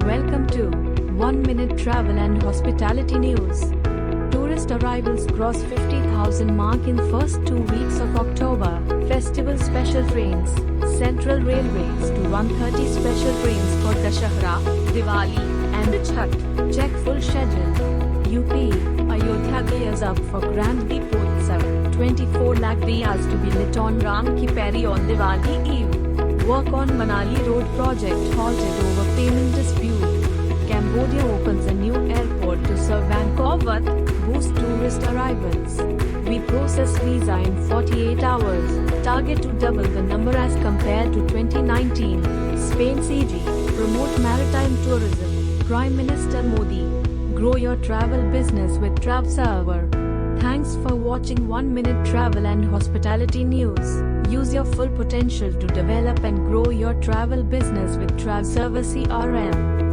Welcome to 1 Minute Travel and Hospitality News. Tourist arrivals cross 50,000 mark in first 2 weeks of October. Festival special trains. Central Railways to run 30 special trains for Dashahra, Diwali, and Chhath. Check full schedule. UP, Ayodhya gears up for Grand Deepotsav. 24 lakh diyas to be lit on Ram Ki Peri on Diwali Eve. Work on Manali Road project halted over payment dispute. Cambodia opens a new airport to serve Angkor, boost tourist arrivals. We process visa in 48 hours, target to double the number as compared to 2019. Spain CG, promote maritime tourism. Prime Minister Modi, grow your travel business with TravServer. Thanks for watching 1 Minute Travel and Hospitality News. Use your full potential to develop and grow your travel business with TravServer CRM.